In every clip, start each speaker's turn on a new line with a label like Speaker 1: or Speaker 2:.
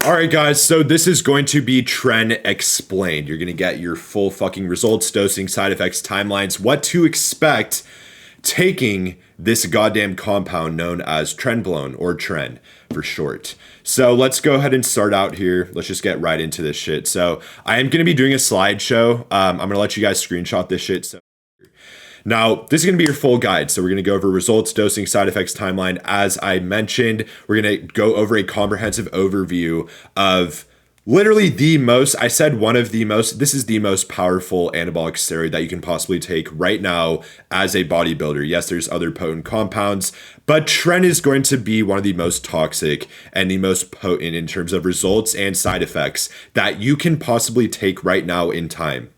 Speaker 1: All right, guys, so this is going to be Tren Explained. You're going to get your full fucking results, dosing, side effects, timelines, what to expect taking this goddamn compound known as Trenbolone, or Tren for short. So let's go ahead and start out here. Let's just get right into this shit. So I am going to be doing a slideshow. I'm going to let you guys screenshot this shit. So now, this is going to be your full guide. So we're going to go over results, dosing, side effects, timeline. As I mentioned, we're going to go over a comprehensive overview of literally this is the most powerful anabolic steroid that you can possibly take right now as a bodybuilder. Yes, there's other potent compounds, but Tren is going to be one of the most toxic and the most potent in terms of results and side effects that you can possibly take right now in time.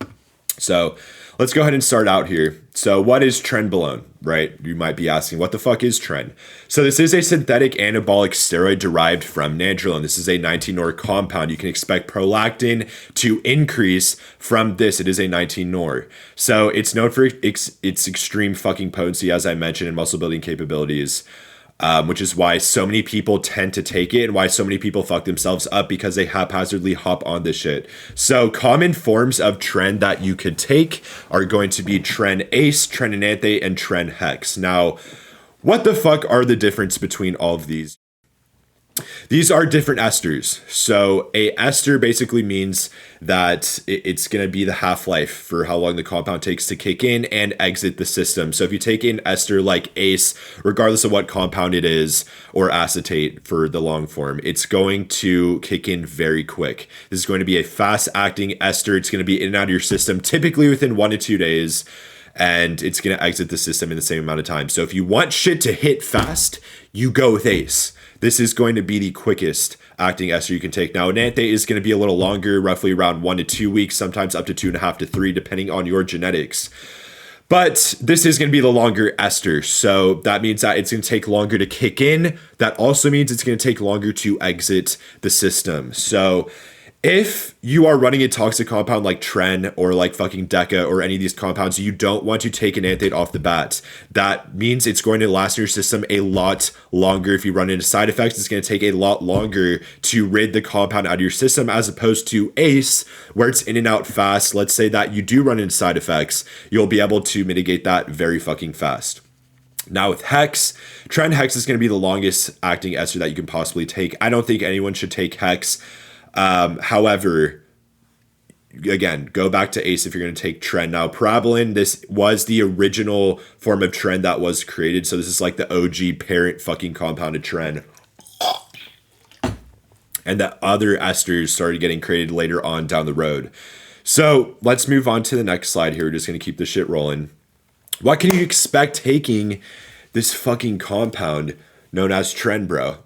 Speaker 1: So let's go ahead and start out here. So what is Trenbolone, right? You might be asking, what the fuck is Tren? So this is a synthetic anabolic steroid derived from nandrolone. This is a 19-nor compound. You can expect prolactin to increase from this. It is a 19-nor. So it's known for its extreme fucking potency, as I mentioned, and muscle building capabilities. Which is why so many people tend to take it and why so many people fuck themselves up because they haphazardly hop on this shit. So common forms of Tren that you could take are going to be Tren Ace, Tren Enanthe, and Tren Hex. Now, what the fuck are the difference between all of these? These are different esters. So a ester basically means that it's going to be the half-life for how long the compound takes to kick in and exit the system. So if you take an ester like ACE, regardless of what compound it is, or acetate for the long form, it's going to kick in very quick. This is going to be a fast-acting ester. It's going to be in and out of your system typically within 1 to 2 days. And it's going to exit the system in the same amount of time. So if you want shit to hit fast, you go with ACE. This is going to be the quickest acting ester you can take. Now, Enanthe is going to be a little longer, roughly around 1 to 2 weeks, sometimes up to 2.5 to 3, depending on your genetics. But this is going to be the longer ester. So that means that it's going to take longer to kick in. That also means it's going to take longer to exit the system. So if you are running a toxic compound like Tren or like fucking Deca or any of these compounds, you don't want to take an Enanthe off the bat. That means it's going to last in your system a lot longer. If you run into side effects, it's going to take a lot longer to rid the compound out of your system as opposed to ACE, where it's in and out fast. Let's say that you do run into side effects, you'll be able to mitigate that very fucking fast. Now with Hex, Tren Hex is going to be the longest acting ester that you can possibly take. I don't think anyone should take Hex. However, again, go back to ACE if you're going to take Tren. Now, Parabolin, this was the original form of Tren that was created. So this is like the OG parent fucking compounded Tren. And that other esters started getting created later on down the road. So let's move on to the next slide here. We're just going to keep this shit rolling. What can you expect taking this fucking compound known as Tren, bro?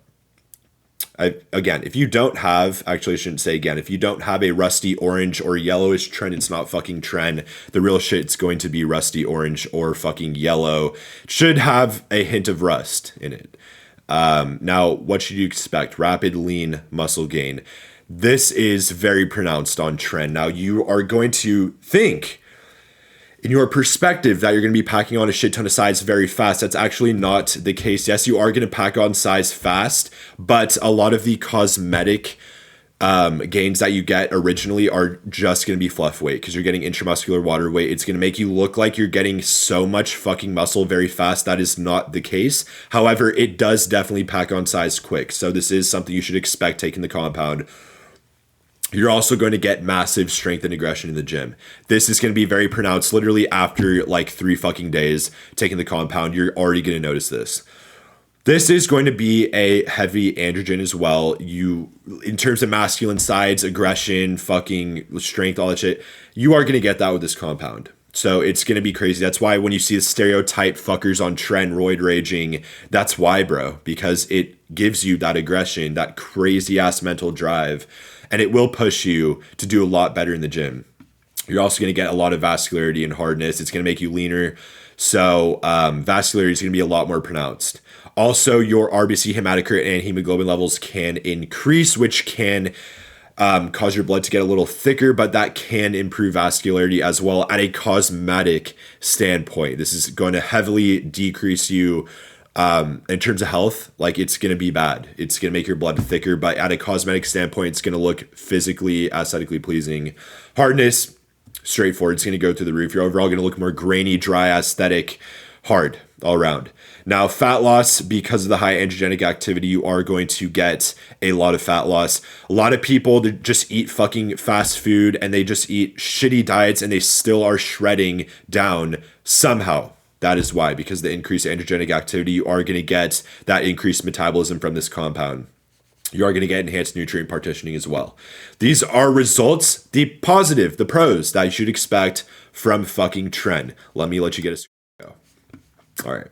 Speaker 1: Again, if you don't have, actually I shouldn't say again, if you don't have a rusty orange or yellowish Tren, it's not fucking Tren. The real shit's going to be rusty orange or fucking yellow. It should have a hint of rust in it. Now, what should you expect? Rapid, lean, muscle gain. This is very pronounced on Tren. Now, you are going to think in your perspective that you're going to be packing on a shit ton of size very fast. That's actually not the case. Yes, you are going to pack on size fast, but a lot of the cosmetic gains that you get originally are just going to be fluff weight because you're getting intramuscular water weight. It's going to make you look like you're getting so much fucking muscle very fast. That is not the case. However, it does definitely pack on size quick. So this is something you should expect taking the compound. You're also going to get massive strength and aggression in the gym. This is going to be very pronounced literally after like 3 fucking days taking the compound. You're already going to notice this. This is going to be a heavy androgen as well. You, in terms of masculine sides, aggression, fucking strength, all that shit, you are going to get that with this compound. So it's going to be crazy. That's why when you see the stereotype fuckers on Tren roid raging, that's why, bro, because it gives you that aggression, that crazy ass mental drive. And it will push you to do a lot better in the gym. You're also going to get a lot of vascularity and hardness. It's going to make you leaner. So vascularity is going to be a lot more pronounced. Also, your RBC hematocrit and hemoglobin levels can increase, which can cause your blood to get a little thicker, but that can improve vascularity as well at a cosmetic standpoint. This is going to heavily decrease you In terms of health, like it's going to be bad. It's going to make your blood thicker, but at a cosmetic standpoint, it's going to look physically, aesthetically pleasing. Hardness, straightforward. It's going to go through the roof. You're overall going to look more grainy, dry, aesthetic, hard all around. Now, fat loss, because of the high androgenic activity, you are going to get a lot of fat loss. A lot of people that just eat fucking fast food and they just eat shitty diets and they still are shredding down somehow. That is why, because the increased androgenic activity, you are going to get that increased metabolism from this compound. You are going to get enhanced nutrient partitioning as well. These are results, the positive, the pros that you should expect from fucking Tren. Let you get a go. All right.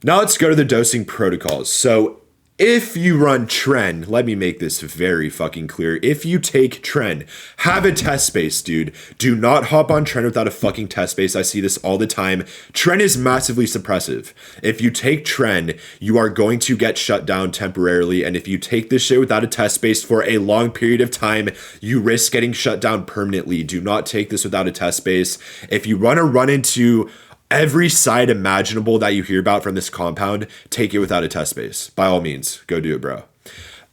Speaker 1: Now let's go to the dosing protocols. So if you run Tren, let me make this very fucking clear. If you take Tren, have a test base, dude. Do not hop on Tren without a fucking test base. I see this all the time. Tren is massively suppressive. If you take Tren, you are going to get shut down temporarily. And if you take this shit without a test base for a long period of time, you risk getting shut down permanently. Do not take this without a test base. If you want to run into every side imaginable that you hear about from this compound, take it without a test base. By all means, go do it, bro.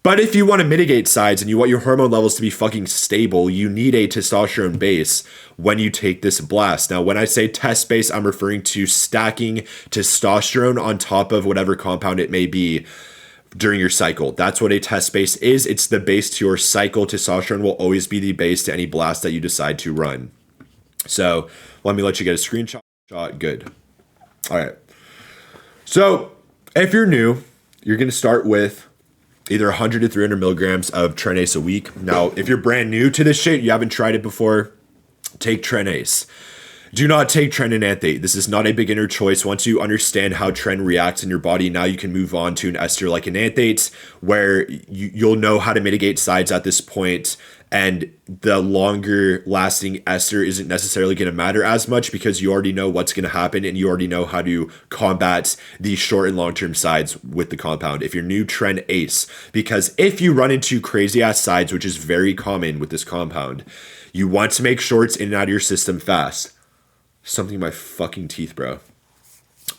Speaker 1: But if you want to mitigate sides and you want your hormone levels to be fucking stable, you need a testosterone base when you take this blast. Now, when I say test base, I'm referring to stacking testosterone on top of whatever compound it may be during your cycle. That's what a test base is. It's the base to your cycle. Testosterone will always be the base to any blast that you decide to run. So let you get a screenshot. Good. All right. So if you're new, you're going to start with either 100 to 300 milligrams of Tren Ace a week. Now, if you're brand new to this shit, you haven't tried it before, take Tren Ace. Do not take Tren Enanthate. This is not a beginner choice. Once you understand how Tren reacts in your body, now you can move on to an ester like Enanthate, where you'll know how to mitigate sides at this point. And the longer lasting ester isn't necessarily going to matter as much because you already know what's going to happen and you already know how to combat the short and long-term sides with the compound. If you're new, Tren Ace, because if you run into crazy ass sides, which is very common with this compound, you want to make sure it's in and out of your system fast. Something in my fucking teeth, bro.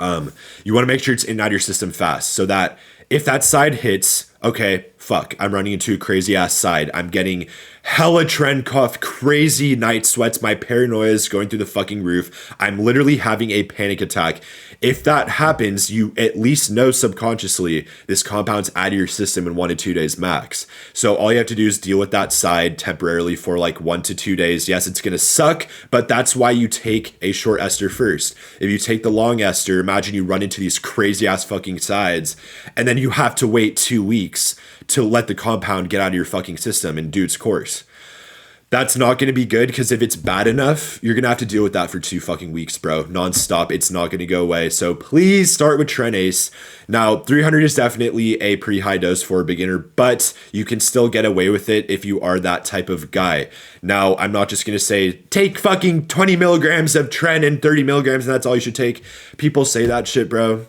Speaker 1: You want to make sure it's in and out of your system fast so that if that side hits, okay, fuck, I'm running into a crazy ass side. I'm getting hella Tren cough, crazy night sweats. My paranoia is going through the fucking roof. I'm literally having a panic attack. If that happens, you at least know subconsciously this compound's out of your system in 1 to 2 days max. So all you have to do is deal with that side temporarily for like 1 to 2 days. Yes, it's going to suck, but that's why you take a short ester first. If you take the long ester, imagine you run into these crazy ass fucking sides and then you have to wait 2 weeks to let the compound get out of your fucking system and do its course. That's not going to be good because if it's bad enough, you're going to have to deal with that for 2 fucking weeks, bro. Nonstop. It's not going to go away. So please start with Tren Ace. Now, 300 is definitely a pretty high dose for a beginner, but you can still get away with it if you are that type of guy. Now, I'm not just going to say, take fucking 20 milligrams of Tren and 30 milligrams and that's all you should take. People say that shit, bro.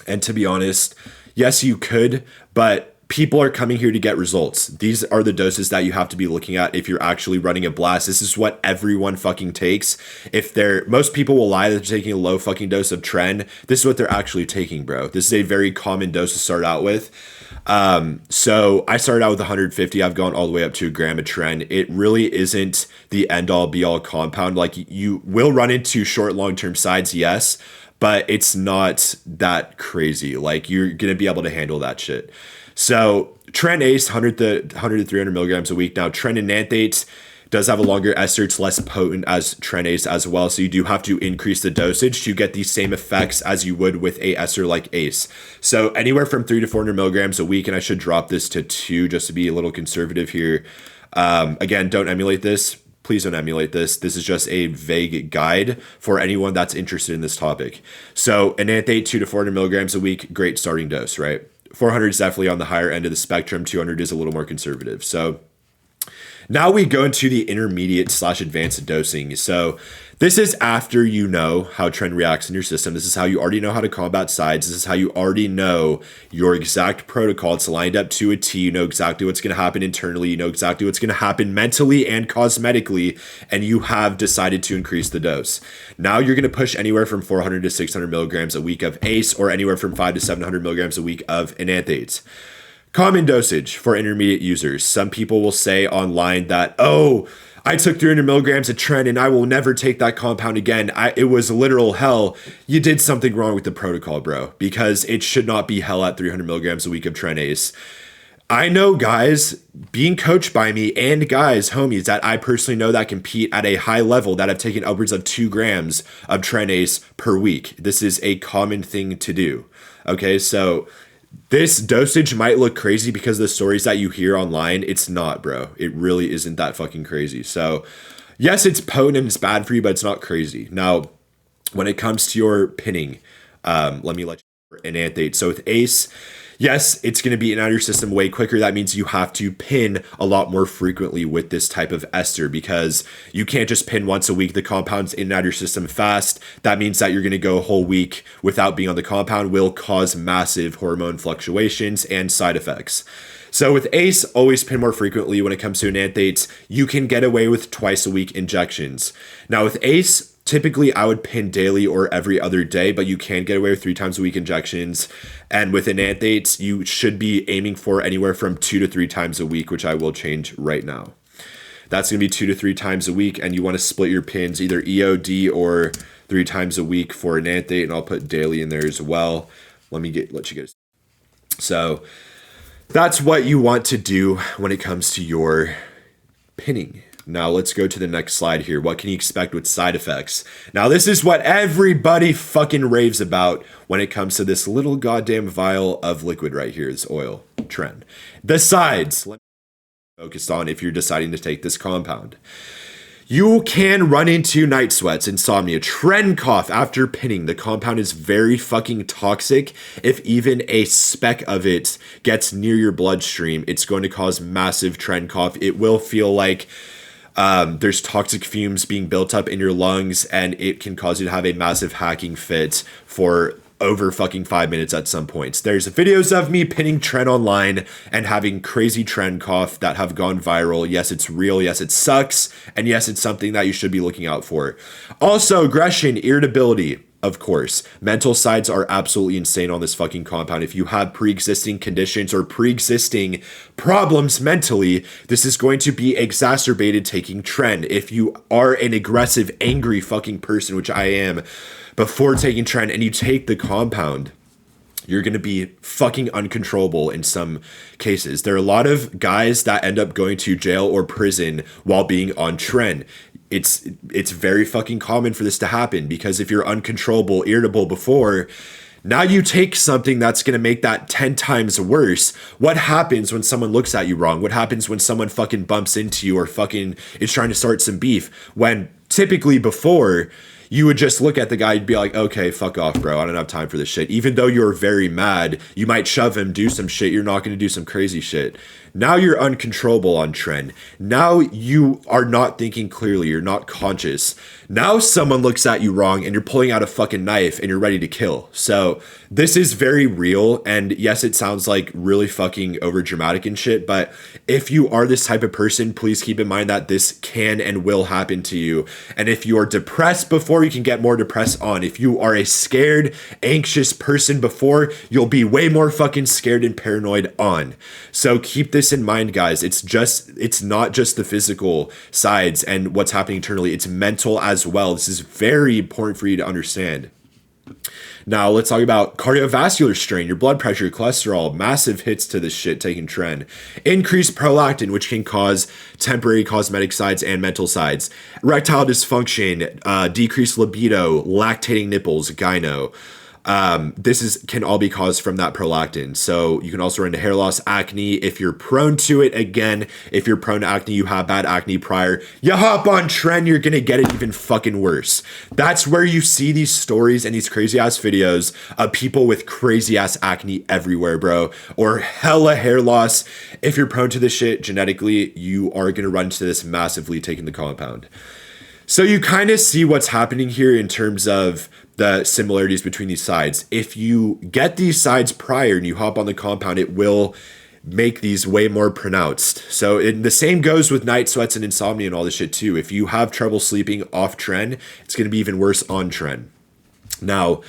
Speaker 1: And to be honest, yes, you could, but people are coming here to get results. These are the doses that you have to be looking at if you're actually running a blast. This is what everyone fucking takes. Most people will lie that they're taking a low fucking dose of Tren. This is what they're actually taking, bro. This is a very common dose to start out with. So I started out with 150. I've gone all the way up to a gram of Tren. It really isn't the end all be all compound. Like you will run into short, long-term sides. Yes, but it's not that crazy. Like you're going to be able to handle that shit. So Tren Ace, 100 to 300 milligrams a week. Now, Tren Enanthate does have a longer ester. It's less potent as Tren Ace as well. So you do have to increase the dosage to get the same effects as you would with a ester like Ace. So anywhere from 300 to 400 milligrams a week. And I should drop this to 2 just to be a little conservative here. Again, don't emulate this. Please don't emulate this. This is just a vague guide for anyone that's interested in this topic. So Enanthate, 200 to 400 milligrams a week. Great starting dose, right? 400 is definitely on the higher end of the spectrum. 200 is a little more conservative. So Now we go into the intermediate / advanced dosing. So this is after you know how Tren reacts in your system. This is how you already know how to combat sides. This is how you already know your exact protocol. It's lined up to a T. You know exactly what's going to happen internally. You know exactly what's going to happen mentally and cosmetically. And you have decided to increase the dose. Now you're going to push anywhere from 400 to 600 milligrams a week of ACE, or anywhere from 500 to 700 milligrams a week of enanthate. Common dosage for intermediate users. Some people will say online that, oh, I took 300 milligrams of Tren and I will never take that compound again. It was literal hell. You did something wrong with the protocol, bro, because it should not be hell at 300 milligrams a week of Tren ACE. I know guys being coached by me and guys, homies that I personally know that compete at a high level that have taken upwards of 2 grams of Tren ACE per week. This is a common thing to do. Okay, so this dosage might look crazy because of the stories that you hear online. It's not, bro. It really isn't that fucking crazy. So yes, it's potent and it's bad for you, but it's not crazy. Now, when it comes to your pinning, let me let you enanthate. So with ACE, yes, it's going to be in and out of your system way quicker. That means you have to pin a lot more frequently with this type of ester, because you can't just pin once a week. The compound's in and out of your system fast. That means that you're going to go a whole week without being on the compound, will cause massive hormone fluctuations and side effects. So with ACE, always pin more frequently. When it comes to enanthates, you can get away with twice a week injections. Now with ACE, typically I would pin daily or every other day, but you can get away with 3 times a week injections. And with enanthates, you should be aiming for anywhere from 2 to 3 times a week, which I will change right now. That's going to be 2 to 3 times a week, and you want to split your pins either EOD or 3 times a week for enanthate, and I'll put daily in there as well. Let you get. So that's what you want to do when it comes to your pinning. Now let's go to the next slide here. What can you expect with side effects? Now this is what everybody fucking raves about when it comes to this little goddamn vial of liquid right here, this oil, Tren. The sides, let me focus on if you're deciding to take this compound. You can run into night sweats, insomnia, Tren cough after pinning. The compound is very fucking toxic. If even a speck of it gets near your bloodstream, it's going to cause massive Tren cough. It will feel like there's toxic fumes being built up in your lungs, and it can cause you to have a massive hacking fit for over fucking 5 minutes at some points. There's videos of me pinning Tren online and having crazy Tren cough that have gone viral. Yes, it's real. Yes, it sucks. And yes, it's something that you should be looking out for. Also, aggression, irritability. Of course, mental sides are absolutely insane on this fucking compound. If you have pre-existing conditions or pre-existing problems mentally, this is going to be exacerbated taking Tren. If you are an aggressive, angry fucking person, which I am, before taking Tren and you take the compound, you're going to be fucking uncontrollable in some cases. There are a lot of guys that end up going to jail or prison while being on Tren. It's very fucking common for this to happen, because if you're uncontrollable, irritable before, now you take something that's going to make that 10 times worse. What happens when someone looks at you wrong? What happens when someone fucking bumps into you or fucking is trying to start some beef? When typically before, you would just look at the guy, you'd be like, okay, fuck off, bro. I don't have time for this shit. Even though you're very mad, you might shove him, do some shit. You're not going to do some crazy shit. Now you're uncontrollable on Tren. Now you are not thinking clearly. You're not conscious. Now someone looks at you wrong and you're pulling out a fucking knife and you're ready to kill. So this is very real. And yes, it sounds like really fucking over dramatic and shit. But if you are this type of person, please keep in mind that this can and will happen to you. And if you are depressed before, you can get more depressed on. If you are a scared, anxious person before, you'll be way more fucking scared and paranoid on. So keep this in mind, guys. It's not just the physical sides and what's happening internally. It's mental as well. This is very important for you to understand. Now let's talk about cardiovascular strain, your blood pressure, cholesterol, massive hits to this shit taking Tren. Increased prolactin, which can cause temporary cosmetic sides and mental sides. Erectile dysfunction, decreased libido, lactating nipples, gyno. This can all be caused from that prolactin. So you can also run into hair loss, acne if you're prone to it. Again, if you're prone to acne, you have bad acne prior, you hop on Tren, you're gonna get it even fucking worse. That's where you see these stories and these crazy ass videos of people with crazy ass acne everywhere, bro, or hella hair loss. If you're prone to this shit genetically, you are gonna run into this massively taking the compound. So you kind of see what's happening here in terms of the similarities between these sides. If you get these sides prior and you hop on the compound, it will make these way more pronounced. So the same goes with night sweats and insomnia and all this shit too. If you have trouble sleeping off Tren, it's going to be even worse on Tren. Now,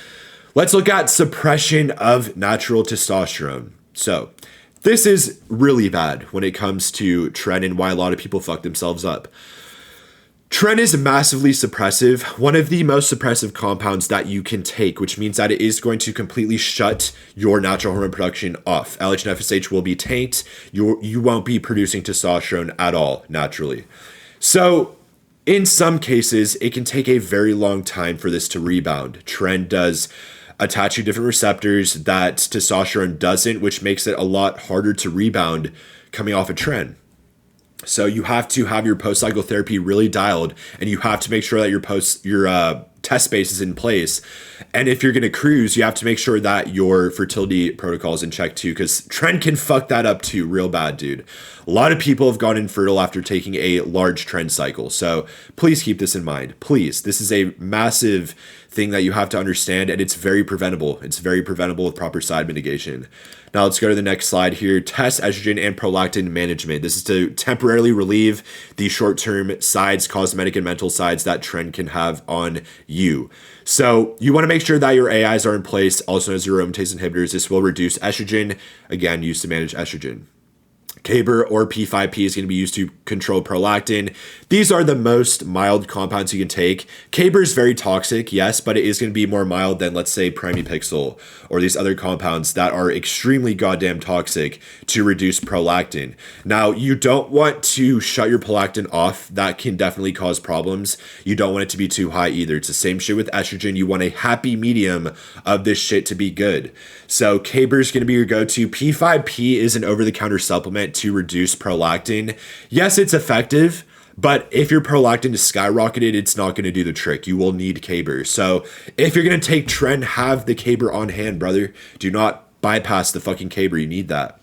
Speaker 1: let's look at suppression of natural testosterone. So this is really bad when it comes to Tren and why a lot of people fuck themselves up. Tren is massively suppressive, one of the most suppressive compounds that you can take, which means that it is going to completely shut your natural hormone production off. LH and FSH will be tanked. You won't be producing testosterone at all naturally. So in some cases, it can take a very long time for this to rebound. Tren does attach to different receptors that testosterone doesn't, which makes it a lot harder to rebound coming off a Tren. So you have to have your post-cycle therapy really dialed, and you have to make sure that your test space is in place. And if you're going to cruise, you have to make sure that your fertility protocol is in check too, because Tren can fuck that up too real bad, dude. A lot of people have gone infertile after taking a large Tren cycle. So please keep this in mind. Please. This is a massive thing that you have to understand, and it's very preventable. It's very preventable with proper side mitigation. Now let's go to the next slide here. Test estrogen and prolactin management. This is to temporarily relieve the short-term sides, cosmetic and mental sides that Tren can have on you. So you want to make sure that your AIs are in place, also as your aromatase inhibitors. This will reduce estrogen, again, used to manage estrogen. Caber or P5P is going to be used to control prolactin. These are the most mild compounds you can take. Caber is very toxic, yes, but it is going to be more mild than, let's say, pramipixole or these other compounds that are extremely goddamn toxic to reduce prolactin. Now, you don't want to shut your prolactin off. That can definitely cause problems. You don't want it to be too high either. It's the same shit with estrogen. You want a happy medium of this shit to be good. So Caber is going to be your go-to. P5P is an over-the-counter supplement to reduce prolactin. Yes, it's effective, but if your prolactin is skyrocketed, it's not going to do the trick. You will need Caber. So if you're going to take Tren, have the Caber on hand, brother. Do not bypass the fucking Caber. You need that.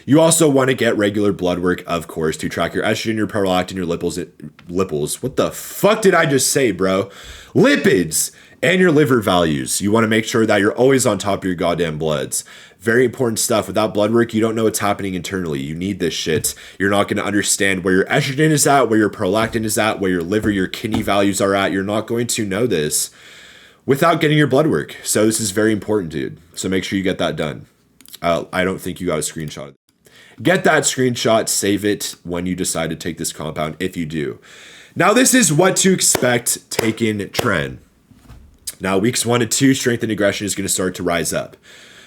Speaker 1: You also want to get regular blood work, of course, to track your estrogen, your prolactin, your lipids. What the fuck did I just say, bro? Lipids and your liver values. You want to make sure that you're always on top of your goddamn bloods. Very important stuff. Without blood work, you don't know what's happening internally. You need this shit. You're not going to understand where your estrogen is at, where your prolactin is at, where your liver, your kidney values are at. You're not going to know this without getting your blood work. So this is very important, dude. So make sure you get that done. I don't think you got a screenshot. Get that screenshot, save it when you decide to take this compound, if you do. Now, this is what to expect taking Tren. Now, weeks 1 to 2, strength and aggression is going to start to rise up.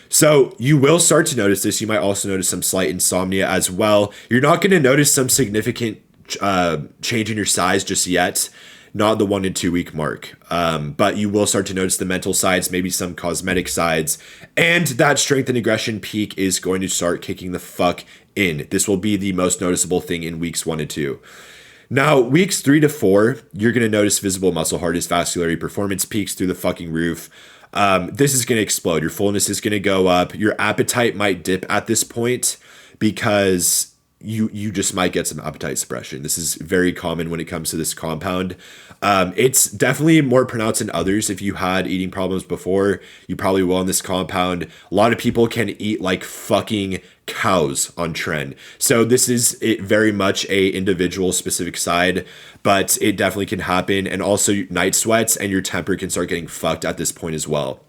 Speaker 1: So you will start to notice this. You might also notice some slight insomnia as well. You're not going to notice some significant change in your size just yet, not the 1 to 2 week mark. But you will start to notice the mental sides, maybe some cosmetic sides, and that strength and aggression peak is going to start kicking the fuck in. This will be the most noticeable thing in weeks 1 to 2. Now, weeks 3 to 4, you're going to notice visible muscle hardness, vascularity, performance peaks through the fucking roof. This is going to explode. Your fullness is going to go up. Your appetite might dip at this point because you just might get some appetite suppression. This is very common when it comes to this compound. It's definitely more pronounced in others. If you had eating problems before, you probably will on this compound. A lot of people can eat like fucking cows on Tren. So this is very much a individual specific side, but it definitely can happen. And also night sweats and your temper can start getting fucked at this point as well.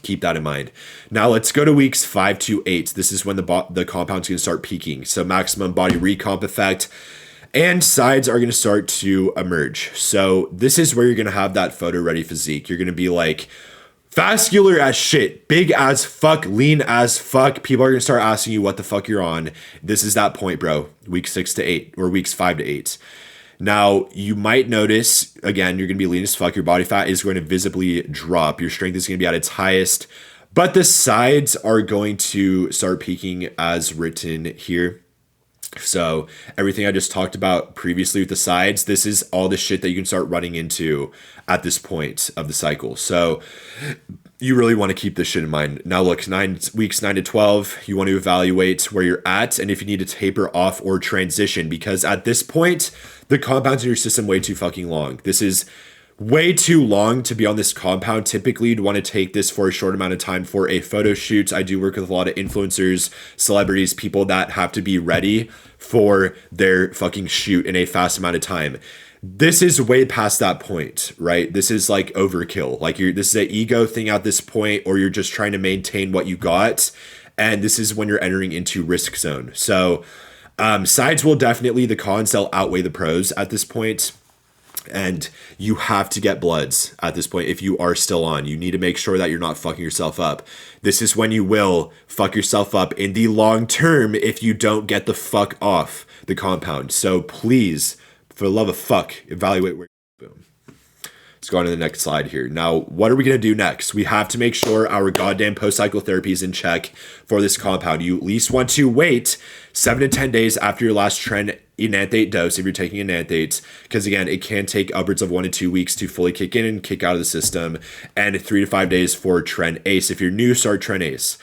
Speaker 1: Keep that in mind. Now let's go to weeks 5 to 8. This is when the compound's going to start peaking. So maximum body recomp effect and sides are going to start to emerge. So this is where you're going to have that photo ready physique. You're going to be like vascular as shit, big as fuck, lean as fuck. People are going to start asking you what the fuck you're on. This is that point, bro. Week 6 to 8 or weeks 5 to 8. Now, you might notice, again, you're going to be lean as fuck. Your body fat is going to visibly drop. Your strength is going to be at its highest, but the sides are going to start peaking as written here. So everything I just talked about previously with the sides, this is all the shit that you can start running into at this point of the cycle. So you really want to keep this shit in mind. Now look, weeks 9 to 12, you want to evaluate where you're at and if you need to taper off or transition, because at this point, the compounds in your system way too fucking long. This is way too long to be on this compound. Typically, you'd want to take this for a short amount of time for a photo shoot. I do work with a lot of influencers, celebrities, people that have to be ready for their fucking shoot in a fast amount of time. This is way past that point, right? This is like overkill. Like this is an ego thing at this point, or you're just trying to maintain what you got. And this is when you're entering into risk zone. So sides will definitely, the cons, they'll outweigh the pros at this point. And you have to get bloods at this point. If you are still on, you need to make sure that you're not fucking yourself up. This is when you will fuck yourself up in the long term if you don't get the fuck off the compound. So please, for the love of fuck, evaluate where. Boom. Let's go on to the next slide here. Now, what are we going to do next? We have to make sure our goddamn post-cycle therapy is in check for this compound. You at least want to wait 7 to 10 days after your last Tren enanthate dose if you're taking enanthates, because again, it can take upwards of 1 to 2 weeks to fully kick in and kick out of the system, and 3 to 5 days for Tren Ace. If you're new, start Tren Ace.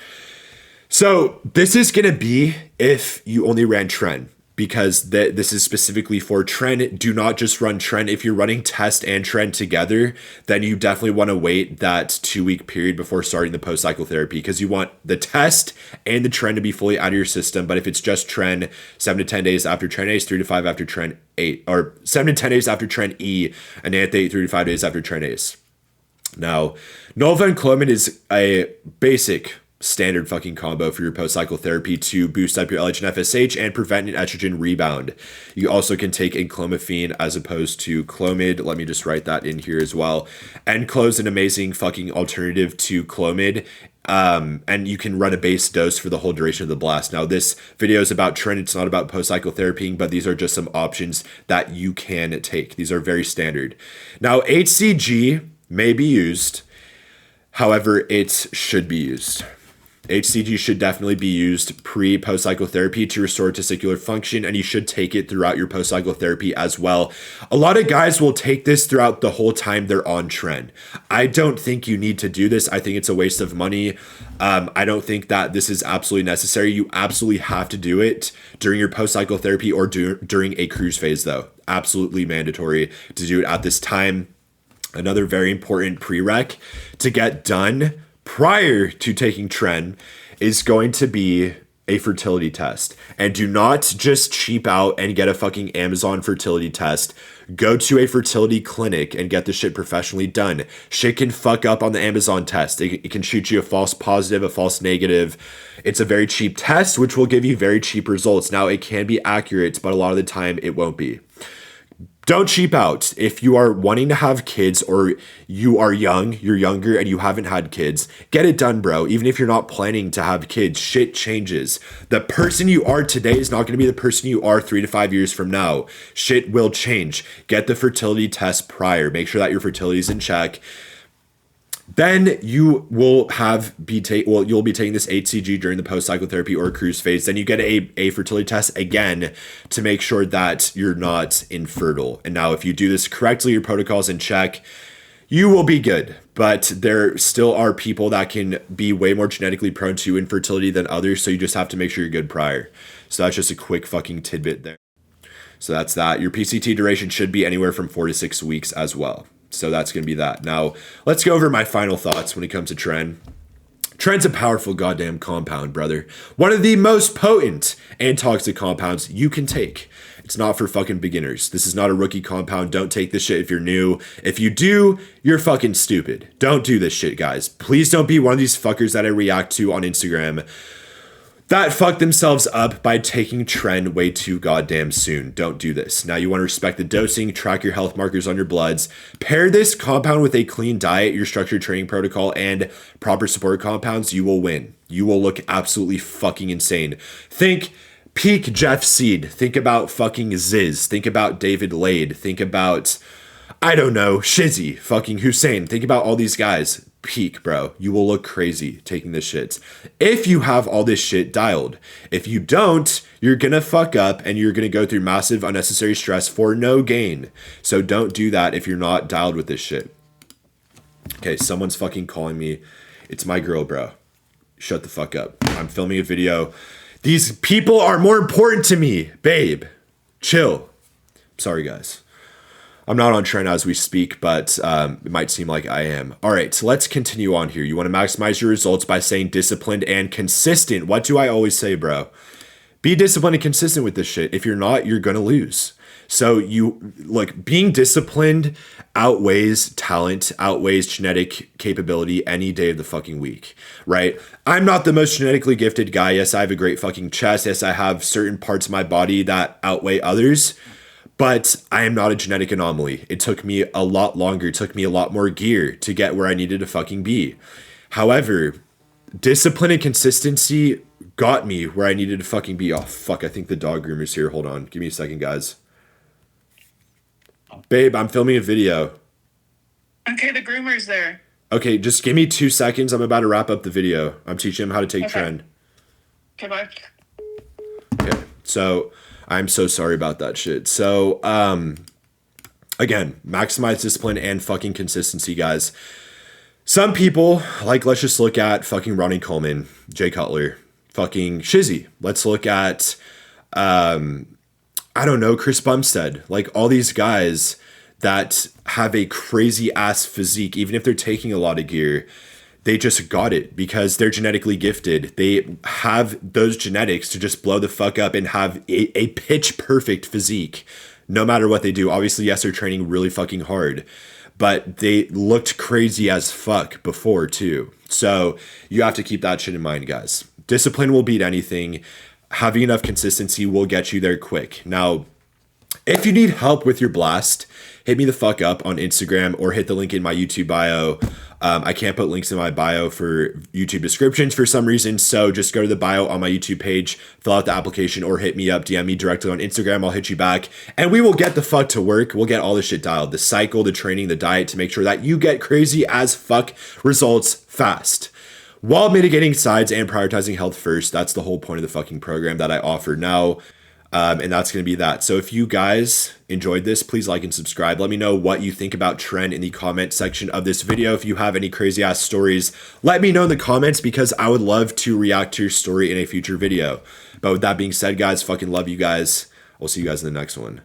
Speaker 1: So this is going to be if you only ran Tren, because this is specifically for Tren. Do not just run Tren. If you're running test and Tren together, then you definitely want to wait that 2-week period before starting the post-cycle therapy, because you want the test and the Tren to be fully out of your system. But if it's just Tren, 7 to 10 days after Tren Ace, 3 to 5 after Tren 8, or 7 to 10 days after Tren E, and enanthate 3 to 5 days after Tren Ace. Now, Nolva and Clomid is a basic standard fucking combo for your post-cycle therapy to boost up your LH and FSH and prevent an estrogen rebound. You also can take enclomiphene as opposed to Clomid. Let me just write that in here as well. Enclo is an amazing fucking alternative to Clomid. And you can run a base dose for the whole duration of the blast. Now, this video is about Tren. It's not about post-cycle therapy, but these are just some options that you can take. These are very standard. Now, HCG may be used. However, it should be used. HCG should definitely be used pre-post-cycle therapy to restore testicular function, and you should take it throughout your post-cycle therapy as well. A lot of guys will take this throughout the whole time they're on Tren. I don't think you need to do this. I think it's a waste of money. I don't think that this is absolutely necessary. You absolutely have to do it during your post-cycle therapy or during a cruise phase, though. Absolutely mandatory to do it at this time. Another very important prereq to get done prior to taking Tren is going to be a fertility test. And do not just cheap out and get a fucking Amazon fertility test. Go to a fertility clinic and get this shit professionally done. Shit can fuck up on the Amazon test. It can shoot you a false positive, a false negative. It's a very cheap test, which will give you very cheap results. Now, it can be accurate, but a lot of the time it won't be. Don't cheap out. If you are wanting to have kids, or you are young, you're younger and you haven't had kids, get it done, bro. Even if you're not planning to have kids, shit changes. The person you are today is not going to be the person you are 3 to 5 years from now. Shit will change. Get the fertility test prior. Make sure that your fertility is in check. Then you will you'll be taking this HCG during the post-cycle therapy or cruise phase. Then you get a fertility test again to make sure that you're not infertile. And now if you do this correctly, your protocol's in check, you will be good. But there still are people that can be way more genetically prone to infertility than others. So you just have to make sure you're good prior. So that's just a quick fucking tidbit there. So that's that. Your PCT duration should be anywhere from 4 to 6 weeks as well. So that's going to be that. Now, let's go over my final thoughts when it comes to Tren. Tren's a powerful goddamn compound, brother. One of the most potent and toxic compounds you can take. It's not for fucking beginners. This is not a rookie compound. Don't take this shit if you're new. If you do, you're fucking stupid. Don't do this shit, guys. Please don't be one of these fuckers that I react to on Instagram that fuck themselves up by taking Tren way too goddamn soon. Don't do this. Now, you want to respect the dosing, track your health markers on your bloods, pair this compound with a clean diet, your structured training protocol, and proper support compounds, you will win. You will look absolutely fucking insane. Think peak Jeff Seed. Think about fucking Ziz. Think about David Lade. Think about, I don't know, Shizzy, fucking Hussein. Think about all these guys. Peak, bro. You will look crazy taking this shit. If you have all this shit dialed. If you don't, you're gonna fuck up and you're gonna go through massive unnecessary stress for no gain. So don't do that if you're not dialed with this shit. Okay, someone's fucking calling me. It's my girl, bro. Shut the fuck up. I'm filming a video. These people are more important to me, babe. Chill. Sorry, guys. I'm not on Tren as we speak, but it might seem like I am. All right, so let's continue on here. You want to maximize your results by staying disciplined and consistent. What do I always say, bro? Be disciplined and consistent with this shit. If you're not, you're going to lose. So being disciplined outweighs talent, outweighs genetic capability any day of the fucking week, right? I'm not the most genetically gifted guy. Yes, I have a great fucking chest. Yes, I have certain parts of my body that outweigh others. But I am not a genetic anomaly. It took me a lot longer. It took me a lot more gear to get where I needed to fucking be. However, discipline and consistency got me where I needed to fucking be. Oh, fuck. I think the dog groomer's here. Hold on. Give me a second, guys. Babe, I'm filming a video.
Speaker 2: Okay, the groomer's there.
Speaker 1: Okay, just give me 2 seconds. I'm about to wrap up the video. I'm teaching him how to take Tren.
Speaker 2: Okay, bye.
Speaker 1: Okay, so I'm so sorry about that shit. So, again, maximize discipline and fucking consistency, guys. Some people, let's just look at fucking Ronnie Coleman, Jay Cutler, fucking Shizzy. Let's look at, I don't know, Chris Bumstead. All these guys that have a crazy ass physique, even if they're taking a lot of gear, they just got it because they're genetically gifted. They have those genetics to just blow the fuck up and have a pitch perfect physique no matter what they do. Obviously, yes, they're training really fucking hard, but they looked crazy as fuck before too. So you have to keep that shit in mind, guys. Discipline will beat anything. Having enough consistency will get you there quick. Now, if you need help with your blast, hit me the fuck up on Instagram or hit the link in my YouTube bio. I can't put links in my bio for YouTube descriptions for some reason, so just go to the bio on my YouTube page, fill out the application, or hit me up, DM me directly on Instagram. I'll hit you back, and we will get the fuck to work. We'll get all this shit dialed. The cycle, the training, the diet to make sure that you get crazy as fuck results fast, while mitigating sides and prioritizing health first. That's the whole point of the fucking program that I offer now. And that's going to be that. So if you guys enjoyed this, please like and subscribe. Let me know what you think about Tren in the comment section of this video. If you have any crazy ass stories, let me know in the comments because I would love to react to your story in a future video. But with that being said, guys, fucking love you guys. I'll see you guys in the next one.